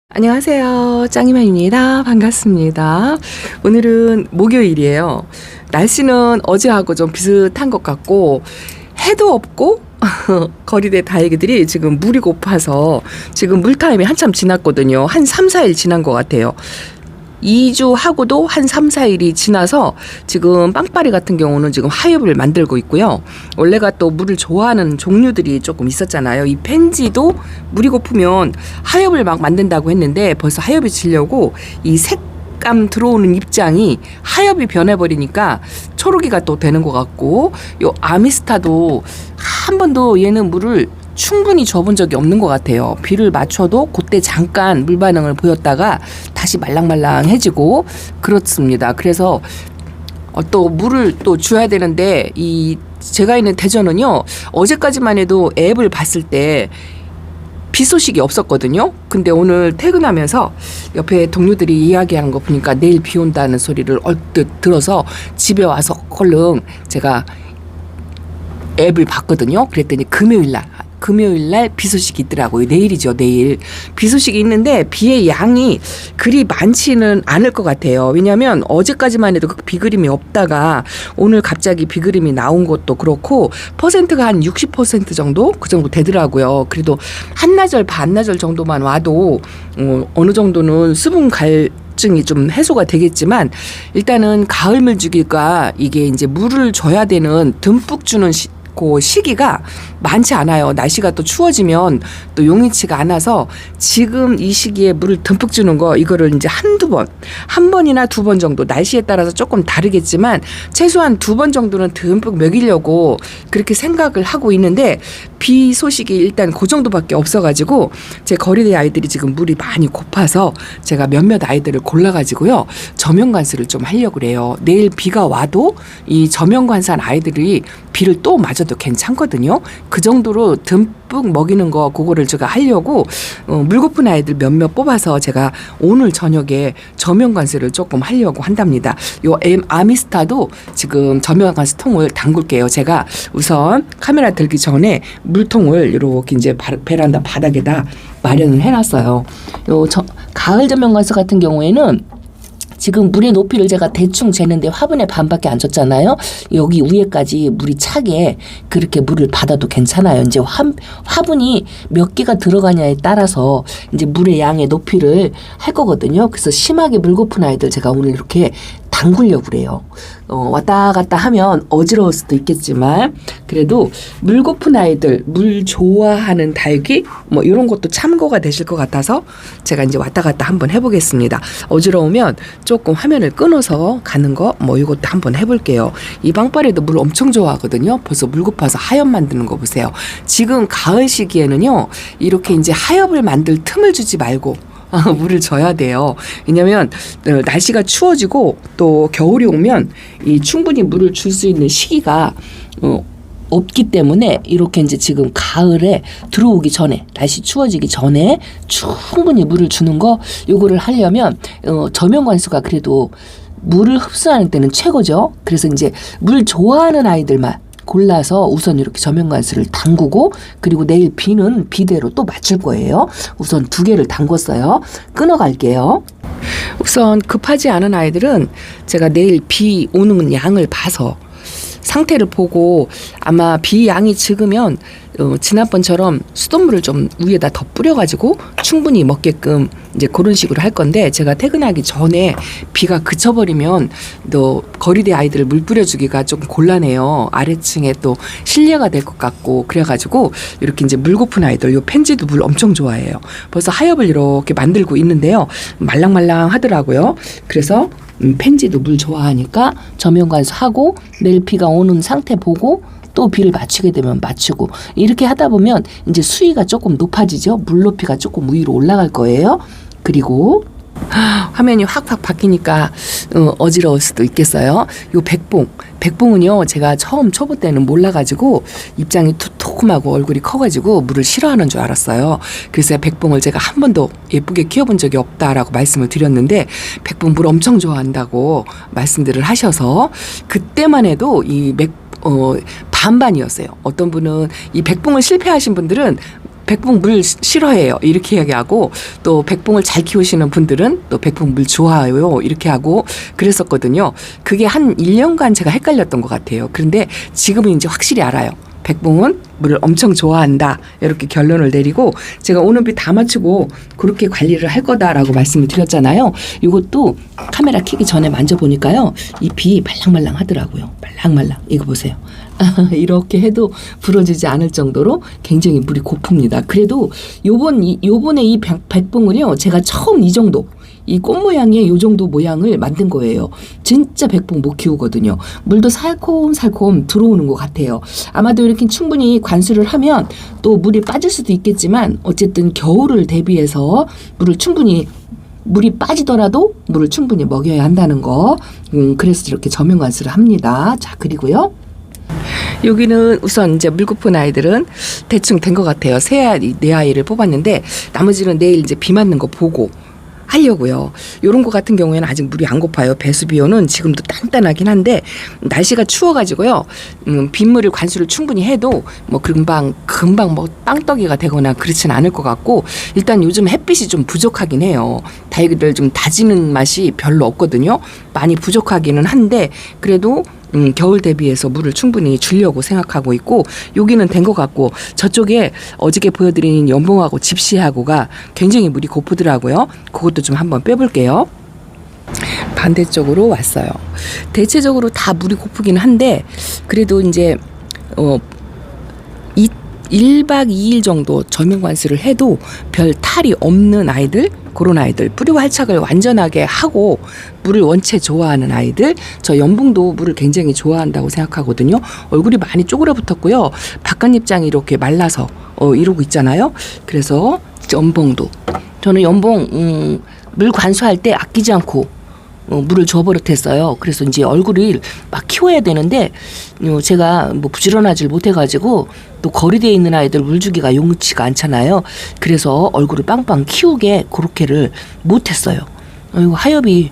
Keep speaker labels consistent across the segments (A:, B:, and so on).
A: 안녕하세요. 짱이맘입니다. 반갑습니다. 오늘은 목요일이에요. 날씨는 어제하고 좀 비슷한 것 같고 해도 없고 거리대 다이기들이 지금 물이 고파서 지금 물타임이 한참 지났거든요. 한 3, 4일 지난 것 같아요. 2주 하고도 한 3, 4일이 지나서 지금 빵빠리 같은 경우는 지금 하엽을 만들고 있고요. 원래가 또 물을 좋아하는 종류들이 조금 있었잖아요. 이 펜지도 물이 고프면 하엽을 막 만든다고 했는데 벌써 하엽이 지려고 이 색감 들어오는 입장이 하엽이 변해버리니까 초록이가 또 되는 것 같고, 요 아미스타도 한 번도 얘는 물을 충분히 줘본 적이 없는 것 같아요. 비를 맞춰도 그때 잠깐 물 반응을 보였다가 다시 말랑말랑해지고 그렇습니다. 그래서 또 물을 또 줘야 되는데 이 제가 있는 대전은요, 어제까지만 해도 앱을 봤을 때 비 소식이 없었거든요. 근데 오늘 퇴근하면서 옆에 동료들이 이야기하는 거 보니까 내일 비 온다는 소리를 얼뜻 들어서 집에 와서 얼른 제가 앱을 봤거든요. 그랬더니 금요일날 비 소식이 있더라고요. 내일이죠, 내일. 비 소식이 있는데 비의 양이 그리 많지는 않을 것 같아요. 왜냐하면 어제까지만 해도 그 비그림이 없다가 오늘 갑자기 비그림이 나온 것도 그렇고 퍼센트가 한 60% 정도? 그 정도 되더라고요. 그래도 한나절, 반나절 정도만 와도 어느 정도는 수분 증이 좀 해소가 되겠지만 일단은 가을 물주기가 이게 이제 물을 줘야 되는 듬뿍 주는 그 시기가 많지 않아요. 날씨가 또 추워지면 또 용이치가 않아서 지금 이 시기에 물을 듬뿍 주는 거 이거를 이제 한 번이나 두 번 정도, 날씨에 따라서 조금 다르겠지만 최소한 2번 정도는 듬뿍 먹이려고 그렇게 생각을 하고 있는데 비 소식이 일단 그 정도밖에 없어가지고 제 거리대 아이들이 지금 물이 많이 고파서 제가 몇몇 아이들을 골라가지고요 저명관수를 좀 하려고 그래요. 내일 비가 와도 이 저명관수한 아이들이 비를 또 맞아도 괜찮거든요. 그 정도로 듬뿍 먹이는 거 그거를 제가 하려고 물 고픈 아이들 몇몇 뽑아서 제가 오늘 저녁에 저명관수를 조금 하려고 한답니다. 요 아미스타도 지금 저명관수 통을 담글게요. 제가 우선 카메라 들기 전에 물통을 이렇게 이제 베란다 바닥에다 마련을 해놨어요. 가을 저명관수 같은 경우에는 지금 물의 높이를 제가 대충 재는데 화분에 반밖에 안 줬잖아요. 여기 위에까지 물이 차게 그렇게 물을 받아도 괜찮아요. 이제 화분이 몇 개가 들어가냐에 따라서 이제 물의 양의 높이를 할 거거든요. 그래서 심하게 물 고픈 아이들 제가 오늘 이렇게 담그려고 그래요. 왔다 갔다 하면 어지러울 수도 있겠지만 그래도 물 고픈 아이들, 물 좋아하는 닭이 뭐 이런 것도 참고가 되실 것 같아서 제가 이제 왔다 갔다 한번 해보겠습니다. 어지러우면 조금 화면을 끊어서 가는 거 뭐 이것도 한번 해볼게요. 이 방파리도 물 엄청 좋아하거든요. 벌써 물 고파서 하엽 만드는 거 보세요. 지금 가을 시기에는요 이렇게 이제 하엽을 만들 틈을 주지 말고 물을 줘야 돼요. 왜냐하면 날씨가 추워지고 또 겨울이 오면 이 충분히 물을 줄 수 있는 시기가 없기 때문에 이렇게 이제 지금 가을에 들어오기 전에 날씨 추워지기 전에 충분히 물을 주는 거 요거를 하려면 저명관수가 그래도 물을 흡수하는 때는 최고죠. 그래서 이제 물 좋아하는 아이들만 골라서 우선 이렇게 저명관수를 담그고 그리고 내일 비는 비대로 또 맞출 거예요. 우선 2개를 담궜어요. 끊어갈게요. 우선 급하지 않은 아이들은 제가 내일 비 오는 양을 봐서 상태를 보고 아마 비 양이 적으면 지난번처럼 수돗물을 좀 위에다 더 뿌려가지고 충분히 먹게끔 이제 그런 식으로 할 건데 제가 퇴근하기 전에 비가 그쳐버리면 또 거리대 아이들을 물 뿌려주기가 좀 곤란해요. 아래층에 또 실례가 될 것 같고 그래가지고 이렇게 이제 물 고픈 아이들 요 펜지도 물 엄청 좋아해요. 벌써 하엽을 이렇게 만들고 있는데요. 말랑말랑 하더라고요. 그래서 펜지도 물 좋아하니까 저명관수 하고 내일 비가 오는 상태 보고 또 비를 맞추게 되면 맞추고 이렇게 하다 보면 이제 수위가 조금 높아지죠. 물 높이가 조금 위로 올라갈 거예요. 그리고 화면이 확확 바뀌니까 어지러울 수도 있겠어요. 요 백봉은요 제가 처음 초보 때는 몰라가지고 입장이 두툼하고 얼굴이 커가지고 물을 싫어하는 줄 알았어요. 그래서 백봉을 제가 한 번도 예쁘게 키워본 적이 없다라고 말씀을 드렸는데 백봉 물 엄청 좋아한다고 말씀들을 하셔서 그때만 해도 이 반반이었어요. 어떤 분은 이 백봉을 실패하신 분들은 백봉 물 싫어해요. 이렇게 이야기하고 또 백봉을 잘 키우시는 분들은 또 백봉 물 좋아요. 이렇게 하고 그랬었거든요. 그게 한 1년간 제가 헷갈렸던 것 같아요. 그런데 지금은 이제 확실히 알아요. 백봉은 물을 엄청 좋아한다. 이렇게 결론을 내리고 제가 오는 비 다 맞추고 그렇게 관리를 할 거다라고 말씀을 드렸잖아요. 이것도 카메라 켜기 전에 만져보니까요. 잎이 말랑말랑 하더라고요. 말랑말랑. 이거 보세요. 이렇게 해도 부러지지 않을 정도로 굉장히 물이 고픕니다. 그래도 요번에 이 백봉을요. 제가 처음 이 정도 이 꽃 모양의 요 정도 모양을 만든 거예요. 진짜 백봉 못 키우거든요. 물도 살콤살콤 들어오는 것 같아요. 아마도 이렇게 충분히 관수를 하면 또 물이 빠질 수도 있겠지만 어쨌든 겨울을 대비해서 물이 빠지더라도 물을 충분히 먹여야 한다는 거. 그래서 이렇게 저면 관수를 합니다. 자, 그리고요. 여기는 우선 이제 물 고픈 아이들은 대충 된 것 같아요. 네 아이를 뽑았는데 나머지는 내일 이제 비 맞는 거 보고 하려고요. 요런 거 같은 경우에는 아직 물이 안 고파요. 배수비오는 지금도 단단하긴 한데 날씨가 추워가지고요. 빗물을 관수를 충분히 해도 뭐 금방 뭐 빵떡이가 되거나 그렇진 않을 것 같고 일단 요즘 햇빛이 좀 부족하긴 해요. 다육이들 좀 다지는 맛이 별로 없거든요. 많이 부족하기는 한데 그래도 겨울 대비해서 물을 충분히 주려고 생각하고 있고 여기는 된 것 같고 저쪽에 어저께 보여드린 연봉하고 집시하고가 굉장히 물이 고프더라고요. 그것도 좀 한번 빼볼게요. 반대쪽으로 왔어요. 대체적으로 다 물이 고프긴 한데 그래도 이제 1박 2일 정도 저면 관수를 해도 별 탈이 없는 아이들 그런 아이들 뿌리 활착을 완전하게 하고 물을 원체 좋아하는 아이들 저 연봉도 물을 굉장히 좋아한다고 생각하거든요. 얼굴이 많이 쪼그라붙었고요. 바깥잎장이 이렇게 말라서 이러고 있잖아요. 그래서 연봉도 저는 연봉 물 관수할 때 아끼지 않고 물을 줘버릇했어요. 그래서 이제 얼굴을 막 키워야 되는데 제가 뭐 부지런하지 못해가지고 또 거리대에 있는 아이들 물 주기가 용치가 않잖아요. 그래서 얼굴을 빵빵 키우게 그렇게를 못했어요. 하엽이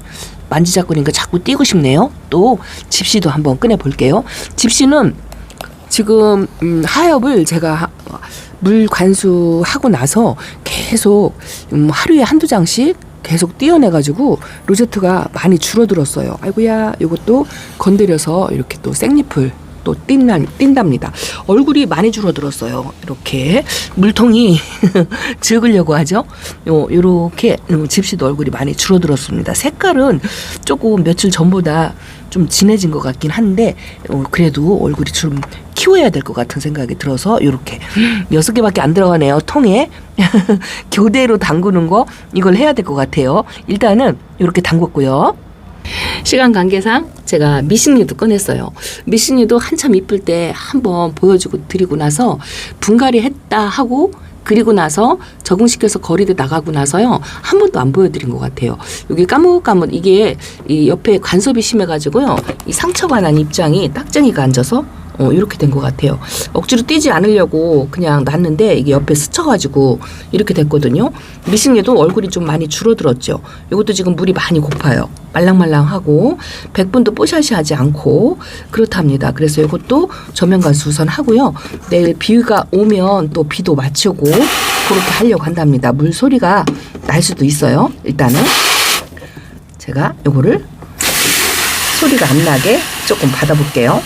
A: 만지작거리니까 자꾸 띄고 싶네요. 또 집시도 한번 꺼내볼게요. 집시는 지금 하엽을 제가 물 관수하고 나서 계속 하루에 한두 장씩 계속 띄어내가지고 로제트가 많이 줄어들었어요. 아이고야 이것도 건드려서 이렇게 또 생잎을 또 띈답니다. 얼굴이 많이 줄어들었어요. 이렇게 물통이 적으려고 하죠. 요렇게 집시도 얼굴이 많이 줄어들었습니다. 색깔은 조금 며칠 전보다 좀 진해진 것 같긴 한데 그래도 얼굴이 좀 키워야 될 것 같은 생각이 들어서 이렇게 6개밖에 안 들어가네요. 통에 교대로 담그는 거 이걸 해야 될 것 같아요. 일단은 이렇게 담궜고요. 시간 관계상 제가 미신류도 꺼냈어요. 미신류도 한참 이쁠 때 한번 보여주고 드리고 나서 분갈이 했다 하고 그리고 나서 적응시켜서 거리대 나가고 나서요. 한 번도 안 보여드린 것 같아요. 여기 까뭇까뭇 이게 이 옆에 간섭이 심해가지고요. 이 상처가 난 입장이 딱쟁이가 앉아서 이렇게 된 것 같아요. 억지로 띄지 않으려고 그냥 놨는데 이게 옆에 스쳐가지고 이렇게 됐거든요. 미싱에도 얼굴이 좀 많이 줄어들었죠. 이것도 지금 물이 많이 고파요. 말랑말랑하고 백분도 뽀샤시하지 않고 그렇답니다. 그래서 이것도 저면관수 우선 하고요. 내일 비가 오면 또 비도 맞추고 그렇게 하려고 한답니다. 물 소리가 날 수도 있어요. 일단은 제가 요거를 소리가 안 나게 조금 받아볼게요.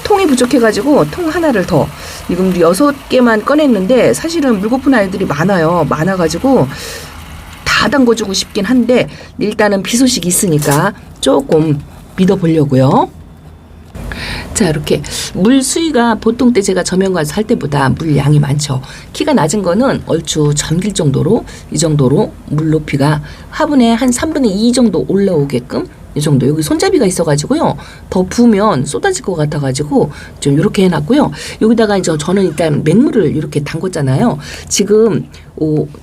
A: 통이 부족해가지고 통 하나를 더 지금 6개만 꺼냈는데 사실은 물 고픈 아이들이 많아가지고 다 담궈주고 싶긴 한데 일단은 비 소식이 있으니까 조금 믿어보려고요. 자, 이렇게 물 수위가 보통 때 제가 저면관수 할 때보다 물 양이 많죠. 키가 낮은 거는 얼추 잠길 정도로 이 정도로 물 높이가 화분에 한 3분의 2 정도 올라오게끔 이 정도. 여기 손잡이가 있어가지고요. 더 부으면 쏟아질 것 같아가지고 좀 이렇게 해놨고요. 여기다가 이제 저는 일단 맹물을 이렇게 담궜잖아요. 지금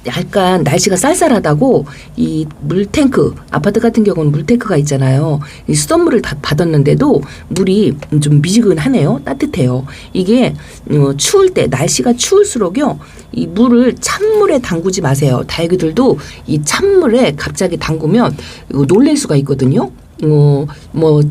A: 약간 날씨가 쌀쌀하다고 이 물탱크, 아파트 같은 경우는 물탱크가 있잖아요. 이 수돗물을 다 받았는데도 물이 좀 미지근하네요. 따뜻해요. 이게 추울 때 날씨가 추울수록요. 이 물을 찬물에 담그지 마세요. 다육이들도 이 찬물에 갑자기 담그면 놀랄 수가 있거든요. 뭐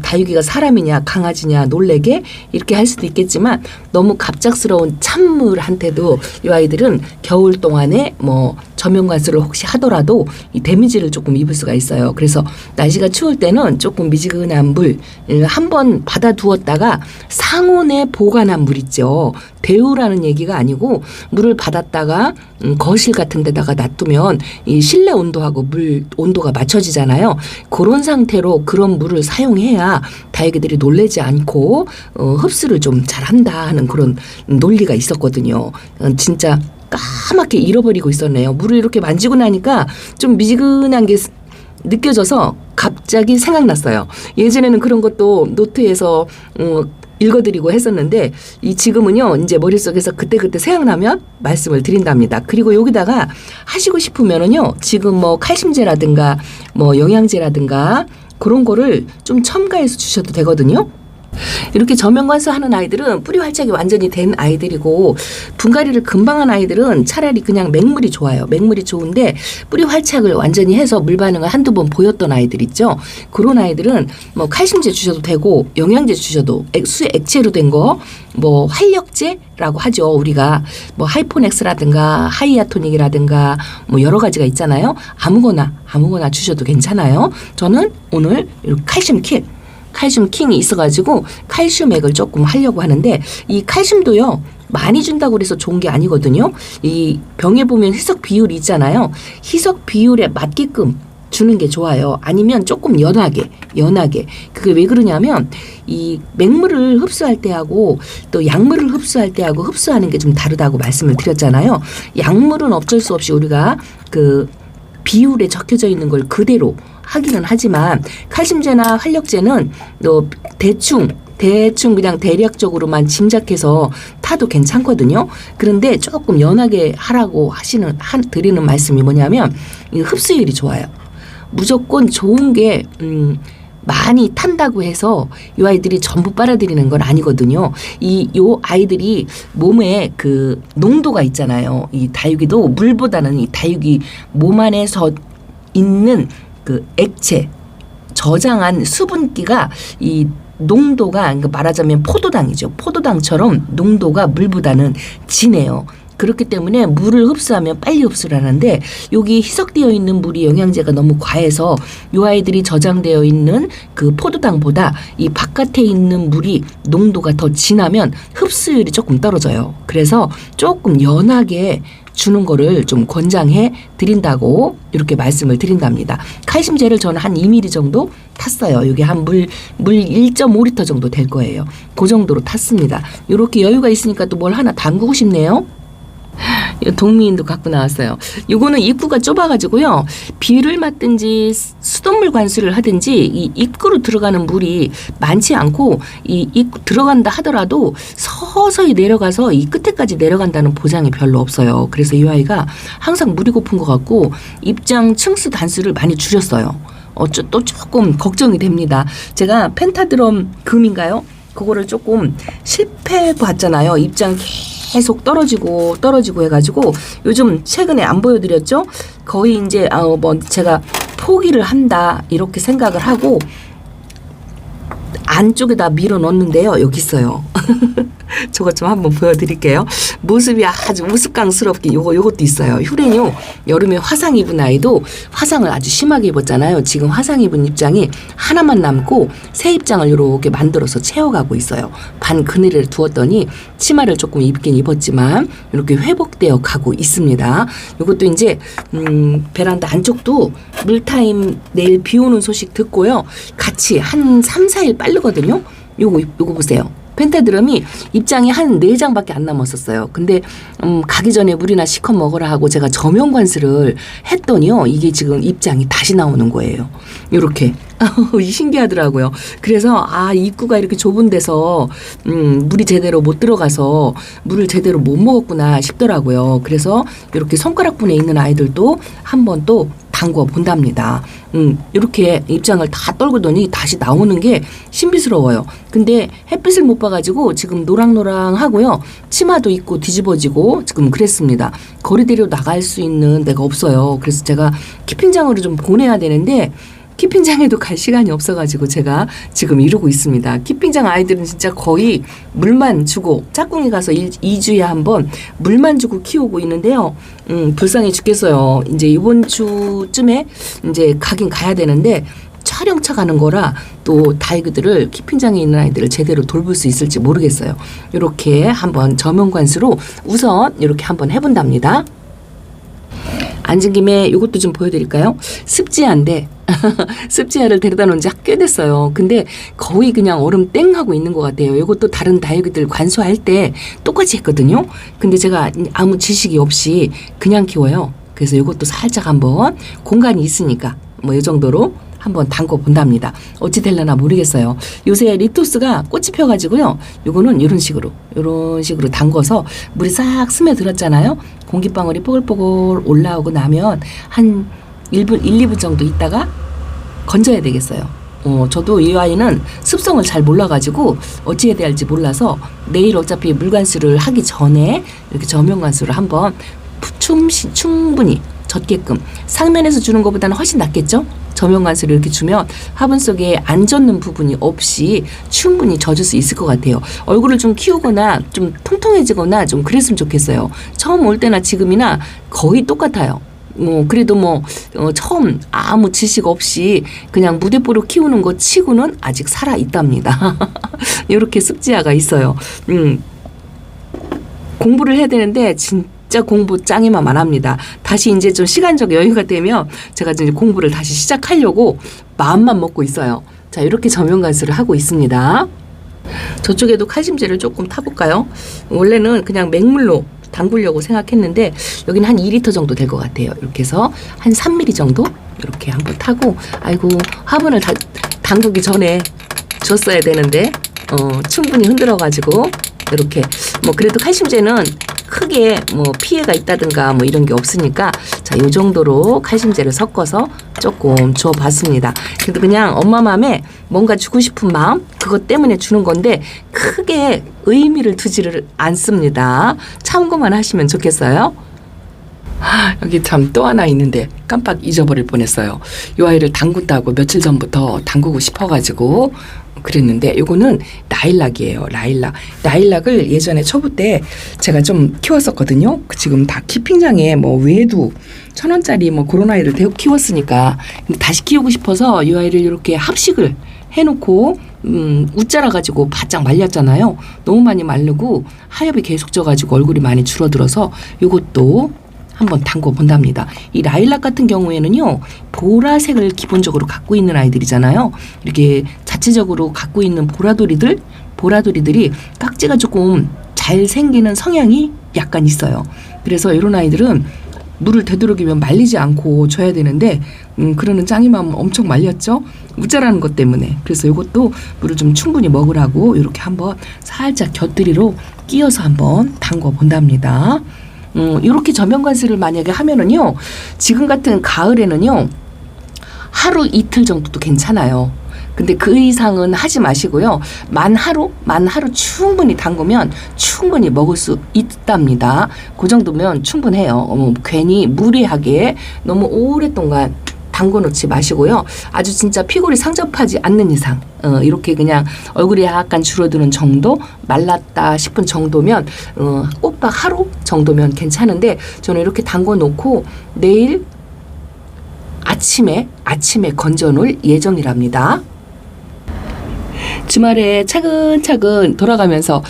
A: 다육이가 사람이냐 강아지냐 놀래게 이렇게 할 수도 있겠지만 너무 갑작스러운 찬물한테도 이 아이들은 겨울 동안에 뭐 저면관수를 혹시 하더라도 이 데미지를 조금 입을 수가 있어요. 그래서 날씨가 추울 때는 조금 미지근한 물 한번 받아 두었다가 상온에 보관한 물 있죠. 데우라는 얘기가 아니고 물을 받았다가 거실 같은 데다가 놔두면 이 실내 온도하고 물 온도가 맞춰지잖아요. 그런 상태로 그런 물을 사용해야 다육이들이 놀래지 않고 흡수를 좀 잘한다 하는 그런 논리가 있었거든요. 진짜 까맣게 잃어버리고 있었네요. 물을 이렇게 만지고 나니까 좀 미지근한 게 느껴져서 갑자기 생각났어요. 예전에는 그런 것도 노트에서 읽어드리고 했었는데 이 지금은요 이제 머릿속에서 그때그때 생각나면 말씀을 드린답니다. 그리고 여기다가 하시고 싶으면은요 지금 뭐 칼슘제라든가 뭐 영양제라든가 그런 거를 좀 첨가해서 주셔도 되거든요. 이렇게 저면관수 하는 아이들은 뿌리 활착이 완전히 된 아이들이고 분갈이를 금방 한 아이들은 차라리 그냥 맹물이 좋아요. 맹물이 좋은데 뿌리 활착을 완전히 해서 물 반응을 한두 번 보였던 아이들 있죠. 그런 아이들은 뭐 칼슘제 주셔도 되고 영양제 주셔도 액체로 된 거 뭐 활력제라고 하죠. 우리가 뭐 하이포넥스라든가 하이아토닉이라든가 뭐 여러 가지가 있잖아요. 아무거나 주셔도 괜찮아요. 저는 오늘 이렇게 칼슘 킹이 있어가지고 칼슘액을 조금 하려고 하는데 이 칼슘도요 많이 준다고 그래서 좋은 게 아니거든요. 이 병에 보면 희석 비율이 있잖아요. 희석 비율에 맞게끔 주는 게 좋아요. 아니면 조금 연하게. 그게 왜 그러냐면 이 맹물을 흡수할 때하고 또 약물을 흡수할 때하고 흡수하는 게 좀 다르다고 말씀을 드렸잖아요. 약물은 어쩔 수 없이 우리가 그 비율에 적혀져 있는 걸 그대로 하기는 하지만 칼슘제나 활력제는 또 대충 그냥 대략적으로만 짐작해서 타도 괜찮거든요. 그런데 조금 연하게 하라고 드리는 말씀이 뭐냐면 이 흡수율이 좋아요. 무조건 좋은 게 많이 탄다고 해서 이 아이들이 전부 빨아들이는 건 아니거든요. 요 아이들이 몸에 그 농도가 있잖아요. 이 다육이도 물보다는 이 다육이 몸 안에서 있는 그 액체 저장한 수분기가 이 농도가 그러니까 말하자면 포도당이죠. 포도당처럼 농도가 물보다는 진해요. 그렇기 때문에 물을 흡수하면 빨리 흡수를 하는데 여기 희석되어 있는 물이 영양제가 너무 과해서 이 아이들이 저장되어 있는 그 포도당보다 이 바깥에 있는 물이 농도가 더 진하면 흡수율이 조금 떨어져요. 그래서 조금 연하게 주는 거를 좀 권장해 드린다고 이렇게 말씀을 드린답니다. 칼슘제를 저는 한 2ml 정도 탔어요. 이게 한 물 1.5리터 정도 될 거예요. 그 정도로 탔습니다. 이렇게 여유가 있으니까 또 뭘 하나 담그고 싶네요. 동미인도 갖고 나왔어요. 요거는 입구가 좁아가지고요. 비를 맞든지 수돗물 관수를 하든지 이 입구로 들어가는 물이 많지 않고 이 입구 들어간다 하더라도 서서히 내려가서 이 끝에까지 내려간다는 보장이 별로 없어요. 그래서 이 아이가 항상 물이 고픈 것 같고 입장 층수 단수를 많이 줄였어요. 또 조금 걱정이 됩니다. 제가 펜타드럼 금인가요? 그거를 조금 실패해 봤잖아요. 입장 계속 떨어지고 해가지고 요즘 최근에 안 보여드렸죠? 거의 이제 뭐 제가 포기를 한다 이렇게 생각을 하고 안쪽에다 밀어 넣었는데요. 여기 있어요. 저것 좀 한번 보여드릴게요. 모습이 아주 우스꽝스럽게 요것도 있어요. 휴레뇨 여름에 화상 입은 아이도 화상을 아주 심하게 입었잖아요. 지금 화상 입은 입장이 하나만 남고 새 입장을 이렇게 만들어서 채워가고 있어요. 반 그늘에 두었더니 치마를 조금 입긴 입었지만 이렇게 회복되어 가고 있습니다. 이것도 이제 베란다 안쪽도 물타임 내일 비 오는 소식 듣고요. 같이 한 3, 4일 빠르거든요. 요거 보세요. 펜타드럼이 입장이 한 4장밖에 안 남았었어요. 근데 가기 전에 물이나 시컷 먹으라 하고 제가 저면 관수를 했더니요. 이게 지금 입장이 다시 나오는 거예요. 이렇게. 신기하더라고요. 그래서 입구가 이렇게 좁은 데서 물이 제대로 못 들어가서 물을 제대로 못 먹었구나 싶더라고요. 그래서 이렇게 손가락분에 있는 아이들도 한번 또 담궈 본답니다. 이렇게 입장을 다 떨구더니 다시 나오는 게 신비스러워요. 근데 햇빛을 못 봐가지고 지금 노랑노랑하고요. 치마도 입고 뒤집어지고 지금 그랬습니다. 거리대로 나갈 수 있는 데가 없어요. 그래서 제가 키핑장으로 좀 보내야 되는데 키핑장에도 갈 시간이 없어가지고 제가 지금 이러고 있습니다. 키핑장 아이들은 진짜 거의 물만 주고 짝꿍이 가서 2주에 한 번 물만 주고 키우고 있는데요. 불쌍해 죽겠어요. 이제 이번 주쯤에 이제 가긴 가야 되는데 촬영차 가는 거라 또 다이그들을 키핑장에 있는 아이들을 제대로 돌볼 수 있을지 모르겠어요. 이렇게 한번 저면관수로 우선 이렇게 한번 해본답니다. 앉은 김에 이것도 좀 보여드릴까요? 습지야인데 습지야를 데려다 놓은 지 꽤 됐어요. 근데 거의 그냥 얼음 땡 하고 있는 것 같아요. 이것도 다른 다이그들 관수할 때 똑같이 했거든요. 근데 제가 아무 지식이 없이 그냥 키워요. 그래서 이것도 살짝 한번 공간이 있으니까 뭐 이 정도로 한번 담궈 본답니다. 어찌 될려나 모르겠어요. 요새 리토스가 꽃이 펴가지고요. 요거는 이런 식으로 담궈서 물이 싹 스며들었잖아요. 공기방울이 뽀글뽀글 올라오고 나면 한 1분, 2분 정도 있다가 건져야 되겠어요. 저도 이 아이는 습성을 잘 몰라가지고 어찌 해야 될지 몰라서 내일 어차피 물관수를 하기 전에 이렇게 저면관수를 한번 충분히 젖게끔 상면에서 주는 것보다는 훨씬 낫겠죠? 저면관수를 이렇게 주면 화분 속에 안 젖는 부분이 없이 충분히 젖을 수 있을 것 같아요. 얼굴을 좀 키우거나 좀 통통해지거나 좀 그랬으면 좋겠어요. 처음 올 때나 지금이나 거의 똑같아요. 그래도 처음 아무 지식 없이 그냥 무대뽀로 키우는 것 치고는 아직 살아 있답니다. 이렇게 습지야가 있어요. 공부를 해야 되는데 진짜 공부 짱이만 안 합니다. 다시 이제 좀 시간적 여유가 되면 제가 이제 공부를 다시 시작하려고 마음만 먹고 있어요. 자, 이렇게 저면관수를 하고 있습니다. 저쪽에도 칼슘제를 조금 타볼까요? 원래는 그냥 맹물로 담그려고 생각했는데 여기는 한 2리터 정도 될 것 같아요. 이렇게 해서 한 3mm 정도 이렇게 한번 타고, 아이고 화분을 담그기 전에 줬어야 되는데 충분히 흔들어가지고 이렇게 그래도 칼슘제는 크게 피해가 있다든가 이런 게 없으니까 자, 요 정도로 칼슘제를 섞어서 조금 줘봤습니다. 그래도 그냥 엄마 마음에 뭔가 주고 싶은 마음 그것 때문에 주는 건데 크게 의미를 두지를 않습니다. 참고만 하시면 좋겠어요. 여기 참 또 하나 있는데 깜빡 잊어버릴 뻔했어요. 이 아이를 담근다고 며칠 전부터 담그고 싶어가지고 그랬는데 요거는 라일락이에요. 라일락을 예전에 초보 때 제가 좀 키웠었거든요. 지금 다 키핑장에 외에도 1,000원짜리 그런 아이를 키웠으니까 근데 다시 키우고 싶어서 이 아이를 이렇게 합식을 해놓고 웃자라가지고 바짝 말렸잖아요. 너무 많이 마르고 하엽이 계속 져가지고 얼굴이 많이 줄어들어서 요것도 한번 담궈 본답니다. 이 라일락 같은 경우에는요, 보라색을 기본적으로 갖고 있는 아이들이잖아요. 이렇게 자체적으로 갖고 있는 보라돌이들이 깍지가 조금 잘 생기는 성향이 약간 있어요. 그래서 이런 아이들은 물을 되도록이면 말리지 않고 줘야 되는데 그러는 짱이맘 엄청 말렸죠. 웃자라는 것 때문에. 그래서 이것도 물을 좀 충분히 먹으라고 이렇게 한번 살짝 곁들이로 끼워서 한번 담궈 본답니다. 이렇게 저면관수를 만약에 하면은요, 지금 같은 가을에는요, 하루 이틀 정도도 괜찮아요. 근데 그 이상은 하지 마시고요. 만 하루 충분히 담그면 충분히 먹을 수 있답니다. 그 정도면 충분해요. 괜히 무리하게 너무 오랫동안 담궈 놓지 마시고요. 아주 진짜 피골이 상접하지 않는 이상 이렇게 그냥 얼굴이 약간 줄어드는 정도, 말랐다 싶은 정도면 꼬박 하루 정도면 괜찮은데 저는 이렇게 담궈 놓고 내일 아침에 건져 놓을 예정이랍니다. 주말에 차근차근 돌아가면서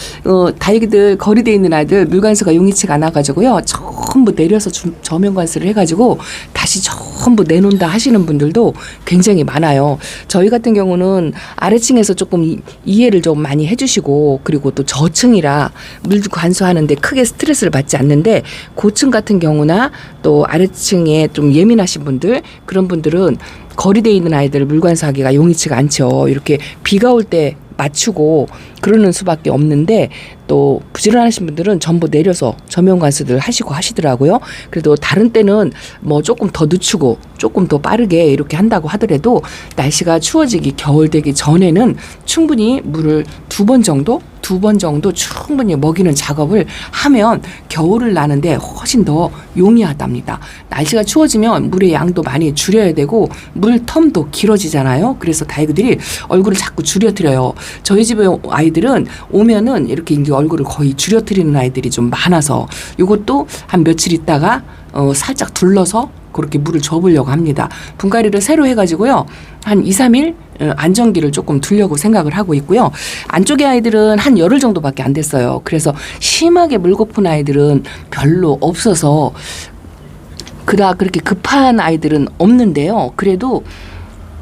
A: 다이기들 거리대 있는 아이들 물관수가 용이치가 않아가지고요, 전부 내려서 저면관수를 해가지고 다시 전부 내놓는다 하시는 분들도 굉장히 많아요. 저희 같은 경우는 아래층에서 조금 이해를 좀 많이 해주시고, 그리고 또 저층이라 물 관수하는데 크게 스트레스를 받지 않는데, 고층 같은 경우나 또 아래층에 좀 예민하신 분들, 그런 분들은 거리대에 있는 아이들을 물관수하기가 용이치가 않죠. 이렇게 비가 올 때 맞추고 그러는 수밖에 없는데, 또 부지런하신 분들은 전부 내려서 저면 관수들 하시고 하시더라고요. 그래도 다른 때는 뭐 조금 더 늦추고 조금 더 빠르게 이렇게 한다고 하더라도 날씨가 추워지기 겨울 되기 전에는 충분히 물을 두 번 정도 충분히 먹이는 작업을 하면 겨울을 나는데 훨씬 더 용이하답니다. 날씨가 추워지면 물의 양도 많이 줄여야 되고 물 텀도 길어지잖아요. 그래서 다이그들이 얼굴을 자꾸 줄여뜨려요. 저희 집에 아이들은 오면은 이렇게 이제 얼굴을 거의 줄여뜨리는 아이들이 좀 많아서 이것도 한 며칠 있다가 살짝 둘러서 그렇게 물을 줘보려고 합니다. 분갈이를 새로 해가지고요. 한 2, 3일 안정기를 조금 두려고 생각을 하고 있고요. 안쪽에 아이들은 한 열흘 정도밖에 안 됐어요. 그래서 심하게 물 고픈 아이들은 별로 없어서 그렇게 급한 아이들은 없는데요. 그래도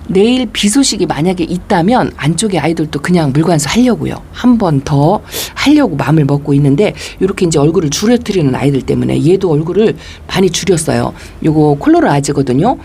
A: 내일 비 소식이 만약에 있다면 안쪽에 아이들도 그냥 물관수 하려고요. 한 번 더 하려고 마음을 먹고 있는데 이렇게 이제 얼굴을 줄여뜨리는 아이들 때문에 얘도 얼굴을 많이 줄였어요. 요거 콜로라 아지거든요.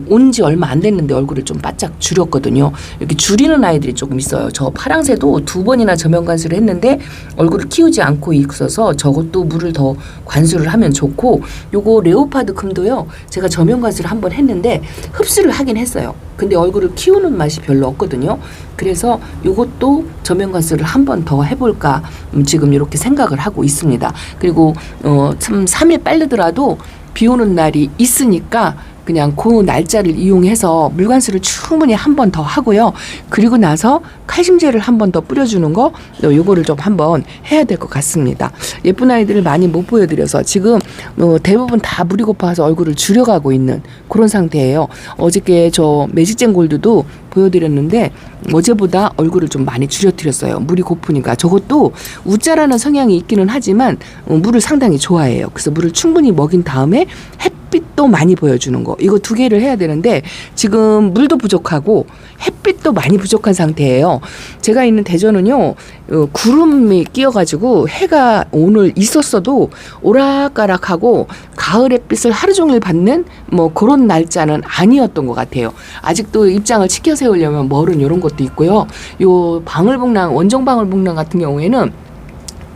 A: 온 지 얼마 안 됐는데 얼굴을 좀 바짝 줄였거든요. 이렇게 줄이는 아이들이 조금 있어요. 저 파랑새도 2번이나 저면 관수를 했는데 얼굴을 키우지 않고 있어서 저것도 물을 더 관수를 하면 좋고 요거 레오파드 금도요. 제가 저면 관수를 한번 했는데 흡수를 하긴 했어요. 근데 얼굴을 키우는 맛이 별로 없거든요. 그래서 이것도 저면 관수를 한 번 더 해볼까 지금 이렇게 생각을 하고 있습니다. 그리고 참 3일 빠르더라도 비 오는 날이 있으니까 그냥 그 날짜를 이용해서 물관수를 충분히 한 번 더 하고요. 그리고 나서 칼슘제를 한 번 더 뿌려주는 거 요거를 좀 한번 해야 될 것 같습니다. 예쁜 아이들을 많이 못 보여드려서 지금 대부분 다 물이 고파서 얼굴을 줄여가고 있는 그런 상태예요. 어저께 저 매직젠 골드도 보여드렸는데 어제보다 얼굴을 좀 많이 줄여드렸어요. 물이 고프니까. 저것도 우짜라는 성향이 있기는 하지만 물을 상당히 좋아해요. 그래서 물을 충분히 먹인 다음에 햇빛도 많이 보여주는 거. 이거 2개를 해야 되는데 지금 물도 부족하고 햇빛도 많이 부족한 상태예요. 제가 있는 대전은요. 구름이 끼어가지고 해가 오늘 있었어도 오락가락하고 가을 햇빛을 하루 종일 받는 뭐 그런 날짜는 아니었던 것 같아요. 아직도 입장을 치켜 세우려면 멀은 이런 것도 있고요. 요 방울복랑 원정 방울복랑 같은 경우에는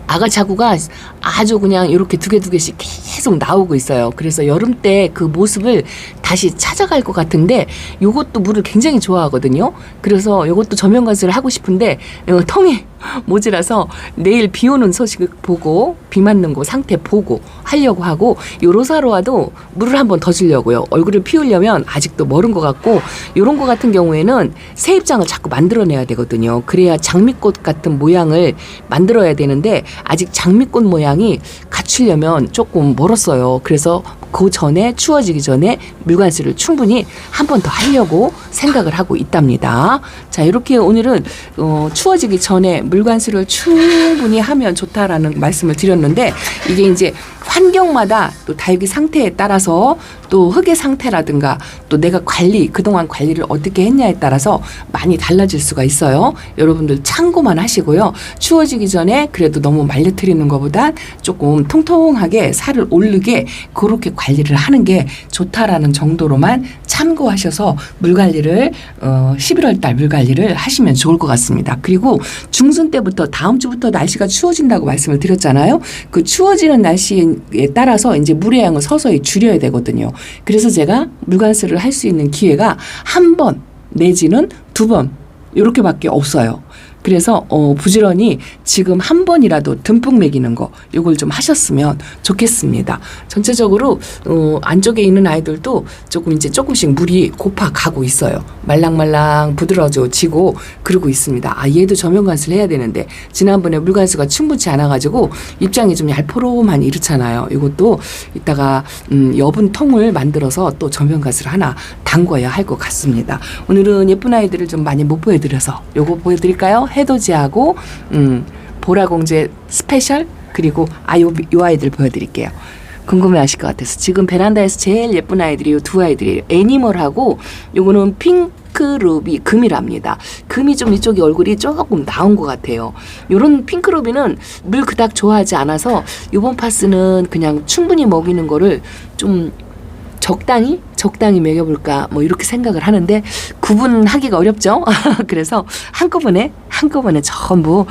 A: 아가차구가 아주 그냥 이렇게 2개씩 계속 나오고 있어요. 그래서 여름 때 그 모습을 다시 찾아갈 것 같은데 요것도 물을 굉장히 좋아하거든요. 그래서 요것도 저면 관수를 하고 싶은데 통이 모자라서 내일 비 오는 소식을 보고 비 맞는 거 상태 보고 하려고 하고 요 로사로아도 물을 한번 더 주려고요. 얼굴을 피우려면 아직도 멀은 것 같고 요런 거 같은 경우에는 새 입장을 자꾸 만들어내야 되거든요. 그래야 장미꽃 같은 모양을 만들어야 되는데 아직 장미꽃 모양이 갖추려면 조금 멀었어요. 그래서 그 전에 추워지기 전에 물관수를 충분히 한 번 더 하려고 생각을 하고 있답니다. 자, 이렇게 오늘은 추워지기 전에 물관수를 충분히 하면 좋다라는 말씀을 드렸는데 이게 이제 환경마다 또 다육이 상태에 따라서 또 흙의 상태라든가 또 내가 그동안 관리를 어떻게 했냐에 따라서 많이 달라질 수가 있어요. 여러분들 참고만 하시고요. 추워지기 전에 그래도 너무 말려트리는 것보다 조금 통통하게 살을 오르게 그렇게 관리를 하는 게 좋다라는 정도로만 참고하셔서 물관리를 11월 달 물관리를 하시면 좋을 것 같습니다. 그리고 중순 때부터 다음 주부터 날씨가 추워진다고 말씀을 드렸잖아요. 그 추워지는 날씨에 따라서 이제 물의 양을 서서히 줄여야 되거든요. 그래서 제가 물관수를 할 수 있는 기회가 한 번 내지는 2번 이렇게밖에 없어요. 그래서 부지런히 지금 한 번이라도 듬뿍 먹이는 거 이걸 좀 하셨으면 좋겠습니다. 전체적으로 안쪽에 있는 아이들도 조금 이제 조금씩 물이 고파 가고 있어요. 말랑말랑 부드러워지고 그러고 있습니다. 아, 얘도 저면 관수를 해야 되는데 지난번에 물 관수가 충분치 않아가지고 입장이 좀 얄포로만 이렇잖아요. 이것도 이따가 여분 통을 만들어서 또 저면 관수를 하나 담궈야 할 것 같습니다. 오늘은 예쁜 아이들을 좀 많이 못 보여드려서 요거 보여드릴까요? 해돋이하고 보라공주의 스페셜 그리고 요 아이들 보여드릴게요. 궁금해하실 것 같아서 지금 베란다에서 제일 예쁜 아이들이 요 2 아이들이에요. 애니멀하고 요거는 핑크루비 금이랍니다. 금이 좀 이쪽에 얼굴이 조금 나온 것 같아요. 요런 핑크루비는 물 그닥 좋아하지 않아서 요번 파스는 그냥 충분히 먹이는 거를 좀 적당히 먹여볼까 뭐 이렇게 생각을 하는데 구분하기가 어렵죠. 그래서 한꺼번에 전부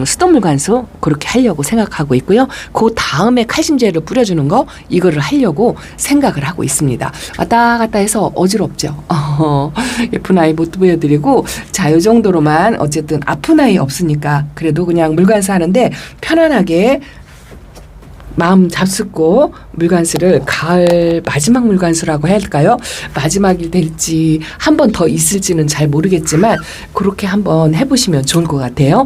A: 수돗물관수 그렇게 하려고 생각하고 있고요. 그 다음에 칼슘제를 뿌려주는 거 이거를 하려고 생각을 하고 있습니다. 왔다 갔다 해서 어지럽죠. 예쁜 아이 못 보여드리고 자, 이 정도로만 어쨌든 아픈 아이 없으니까 그래도 그냥 물관수 하는데 편안하게 마음 잡숫고 물관수를 가을 마지막 물관수라고 해야 할까요? 마지막이 될지 한 번 더 있을지는 잘 모르겠지만 그렇게 한번 해보시면 좋을 것 같아요.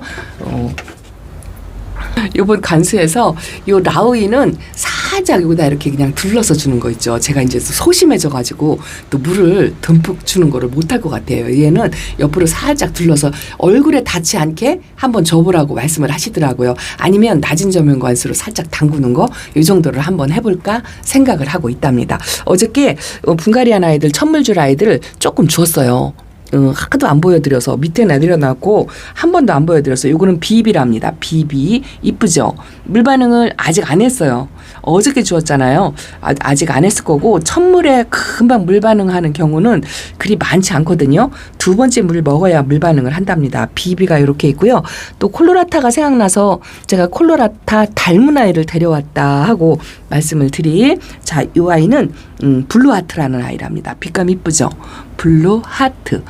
A: 요번 관수에서 요 라우이는 살짝 여기다 이렇게 그냥 둘러서 주는 거 있죠. 제가 이제 소심해져 가지고 또 물을 듬뿍 주는 거를 못할 것 같아요. 얘는 옆으로 살짝 둘러서 얼굴에 닿지 않게 한번 줘보라고 말씀을 하시더라고요. 아니면 낮은 저면 관수로 살짝 담그는 거 이 정도를 한번 해볼까 생각을 하고 있답니다. 어저께 분갈이한 아이들 천물줄 아이들 조금 주었어요. 하나도 안 보여드려서 밑에 내려놨고 한 번도 안 보여드렸어요. 요거는 비비랍니다. 비비 이쁘죠? 물 반응을 아직 안 했어요. 어저께 주었잖아요. 아직 안 했을 거고 첫물에 금방 물 반응하는 경우는 그리 많지 않거든요. 두 번째 물 먹어야 물 반응을 한답니다. 비비가 이렇게 있고요. 또 콜로라타가 생각나서 제가 콜로라타 닮은 아이를 데려왔다 하고 말씀을 드릴 자, 이 아이는 블루하트라는 아이랍니다. 빛감 이쁘죠? 블루하트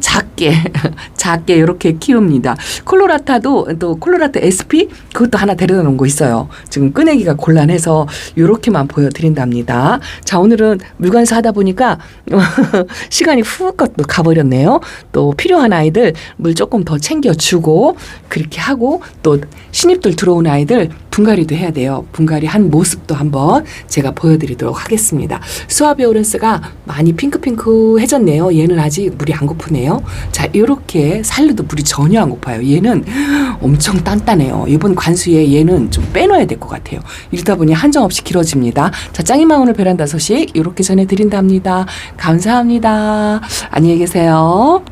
A: 작게 이렇게 키웁니다. 콜로라타도 또 콜로라타 SP 그것도 하나 데려다 놓은 거 있어요. 지금 꺼내기가 곤란해서 이렇게만 보여드린답니다. 자, 오늘은 물관수 하다 보니까 시간이 훅 가버렸네요. 또 필요한 아이들 물 조금 더 챙겨주고 그렇게 하고 또 신입들 들어온 아이들 분갈이도 해야 돼요. 분갈이 한 모습도 한번 제가 보여드리도록 하겠습니다. 수아베오렌스가 많이 핑크핑크해졌네요. 얘는 아직 물이 안 고프네요. 자, 이렇게 살려도 물이 전혀 안 고파요. 얘는 엄청 단단해요. 이번 관수에 얘는 좀 빼놔야 될 것 같아요. 이러다 보니 한정없이 길어집니다. 자, 짱이마 오늘 베란다 소식 이렇게 전해드린답니다. 감사합니다. 안녕히 계세요.